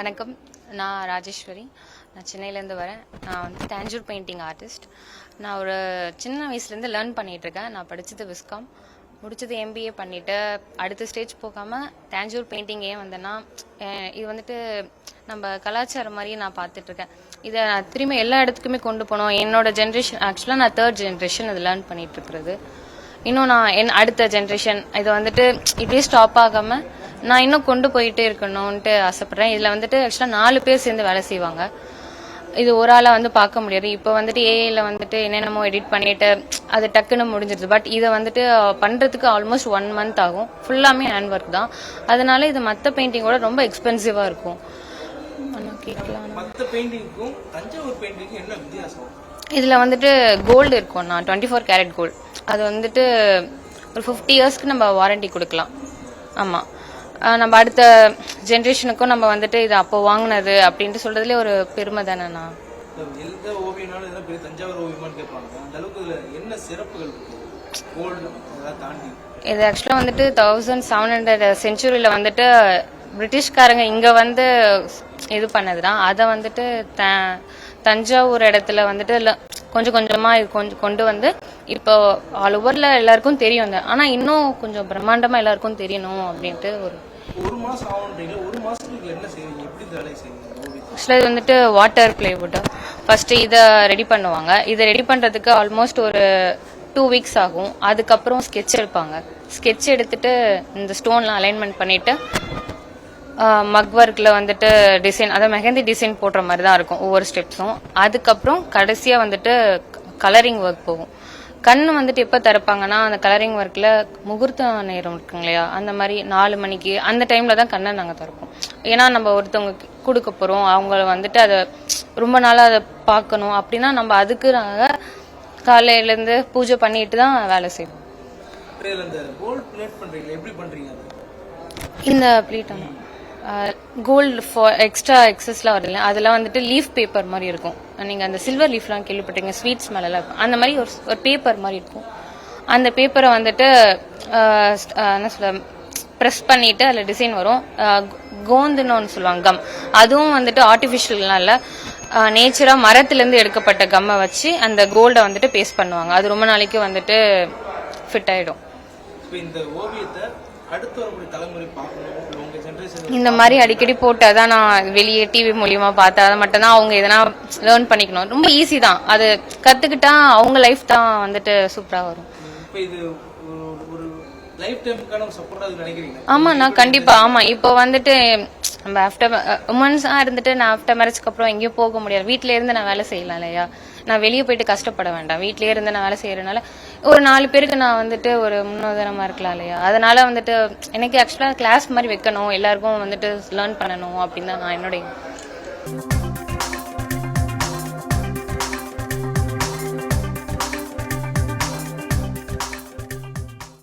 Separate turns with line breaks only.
வணக்கம். நான் ராஜேஸ்வரி. நான் சென்னையிலேருந்து வரேன். நான் வந்து தேஞ்சூர் பெயிண்டிங் ஆர்டிஸ்ட். நான் ஒரு சின்ன வயசுலேருந்து லேர்ன் பண்ணிகிட்ருக்கேன். நான் படித்தது விஸ்காம், முடிச்சது MBA பண்ணிவிட்டு அடுத்த ஸ்டேஜ் போகாமல் தேஞ்சூர் பெயிண்டிங் ஏன் வந்தேன்னா, இது வந்துட்டு நம்ம கலாச்சாரம் மாதிரியே நான் பார்த்துட்ருக்கேன். இதை நான் திரும்பி எல்லா இடத்துக்குமே கொண்டு போனோம். என்னோட ஜென்ரேஷன் ஆக்சுவலாக நான் 3rd ஜென்ரேஷன் இது லேர்ன் பண்ணிகிட்ருக்கிறது. இன்னும் நான் அடுத்த ஜென்ரேஷன் இதை வந்துட்டு இப்படியே ஸ்டாப் ஆகாமல் நான் இன்னும் கொண்டு போயிட்டே இருக்கணும்ன்ட்டு ஆசைப்பட்றேன். இதில் வந்துட்டு ஆக்சுவலாக 4 பேர் சேர்ந்து வேலை செய்வாங்க. இது ஒரு ஆளாக வந்து பார்க்க முடியாது. இப்போ வந்துட்டு ஏஐயில் வந்துட்டு என்னென்னமோ எடிட் பண்ணிட்டு அது டக்குன்னு முடிஞ்சிருது. பட் இதை வந்துட்டு பண்ணுறதுக்கு ஆல்மோஸ்ட் 1 month ஆகும். ஃபுல்லாமே ஹேண்ட் ஒர்க் தான். அதனால இது மற்ற பெயிண்டிங்கோட ரொம்ப எக்ஸ்பென்சிவாக இருக்கும். இதில் வந்துட்டு கோல்டு இருக்கும். நான் 24 கேரட் கோல்டு. அது வந்துட்டு ஒரு 50 இயர்ஸ்க்கு நம்ம வாரண்டி கொடுக்கலாம். ஆமாம், நம்ம அடுத்த ஜென்ரேஷனுக்கும் நம்ம வந்துட்டு இது அப்போ வாங்கினது அப்படின்ட்டு சொல்றதுலேயே ஒரு பெருமை தானேண்ணா. இது ஆக்சுவலாக வந்துட்டு 1700 செஞ்சுரியில் வந்துட்டு பிரிட்டிஷ்காரங்க இங்கே வந்து இது பண்ணதுதான். அதை வந்துட்டு தஞ்சாவூர் இடத்துல வந்துட்டு கொஞ்சம் கொஞ்சமாக இது கொண்டு வந்து இப்போ ஆல் ஓவரில் எல்லாருக்கும் தெரியும். ஆனால் இன்னும் கொஞ்சம் பிரம்மாண்டமாக எல்லாருக்கும் தெரியணும் அப்படின்ட்டு ஒரு மாதம் ஆக்சுவலாக இது வந்துட்டு வாட்டர் பிளேவுட் ஃபர்ஸ்ட்டு இதை ரெடி பண்ணுவாங்க. இதை ரெடி பண்ணுறதுக்கு ஆல்மோஸ்ட் ஒரு 2 weeks ஆகும். அதுக்கப்புறம் ஸ்கெட்ச் எடுப்பாங்க. ஸ்கெட்ச் எடுத்துட்டு இந்த ஸ்டோன்லாம் அலைன்மெண்ட் பண்ணிட்டு மக் ஒர்க்கில் வந்துட்டு டிசைன், அதாவது மெஹந்தி டிசைன் போடுற மாதிரி தான் இருக்கும் ஒவ்வொரு ஸ்டெப்ஸும். அதுக்கப்புறம் கடைசியாக வந்துட்டு கலரிங் ஒர்க் போகும். கண் வந்துட்டு எப்போ திறப்பாங்கன்னா அந்த கலரிங் ஒர்க்கில் முகூர்த்த நேரம் இருக்குங்க இல்லையா, அந்த மாதிரி 4 மணிக்கு அந்த டைமில் தான் கண்ணை நாங்கள் திறப்போம். ஏன்னா நம்ம ஒருத்தவங்க கொடுக்க போகிறோம், அவங்கள வந்துட்டு அதை ரொம்ப நாளாக அதை பார்க்கணும் அப்படின்னா நம்ம அதுக்கு நாங்கள் காலையிலேருந்து பூஜை பண்ணிட்டு தான் வேலை செய்வோம். இந்த பிளேட் கோல்டு எக்ஸ்ட்ரா எக்ஸஸ்லாம் வருது இல்லை, அதெல்லாம் வந்துட்டு லீஃப் பேப்பர் மாதிரி இருக்கும். நீங்கள் அந்த சில்வர் லீஃப்லாம் கேள்விப்பட்டீங்க, ஸ்வீட்ஸ் மேலெல்லாம் இருக்கும். அந்த மாதிரி ஒரு பேப்பர் மாதிரி இருக்கும். அந்த பேப்பரை வந்துட்டு என்ன சொல்ல ப்ரெஸ் பண்ணிட்டு அதில் டிசைன் வரும். கோந்துன்னு ஒன்று சொல்லுவாங்க, கம். அதுவும் வந்துட்டு ஆர்டிஃபிஷியல்லாம் இல்லை, நேச்சராக மரத்துலேருந்து எடுக்கப்பட்ட கம்மை வச்சு அந்த கோல்டை வந்துட்டு பேஸ்ட் பண்ணுவாங்க. அது ரொம்ப நாளைக்கு வந்துட்டு ஃபிட் ஆகிடும். இந்த மாதிரி அடிக்கடி போட்டாதான் நான் வெளியே டிவி மூலியமா பார்த்தா அதை மட்டும்தான் அவங்க எதனா லேர்ன் பண்ணிக்கணும். ரொம்ப ஈஸி தான், அது கத்துக்கிட்டா அவங்க லைஃப் தான் வந்துட்டு சூப்பரா வரும். ஆமா, நான் கண்டிப்பா. ஆமா, இப்போ வந்துட்டு நம்ம ஆஃப்டர் உமன்ஸா இருந்துட்டு நான் ஆஃப்டர் மேரேஜ்க்கு அப்புறம் எங்கேயும் போக முடியாது. வீட்டில இருந்து நான் வேலை செய்யலாம் இல்லையா, நான் வெளியே போயிட்டு கஷ்டப்பட வேண்டாம். வீட்லயே இருந்து நான் வேலை செய்யறதுனால ஒரு 4 பேருக்கு நான் வந்துட்டு ஒரு முன்னுதாரணமா இருக்கலாம் இல்லையா. அதனால வந்துட்டு எனக்கு ஆக்சுவலா கிளாஸ் மாதிரி வைக்கணும், எல்லாருக்கும் வந்துட்டு லேர்ன் பண்ணணும் அப்படின்னு தான் நான் என்னுடைய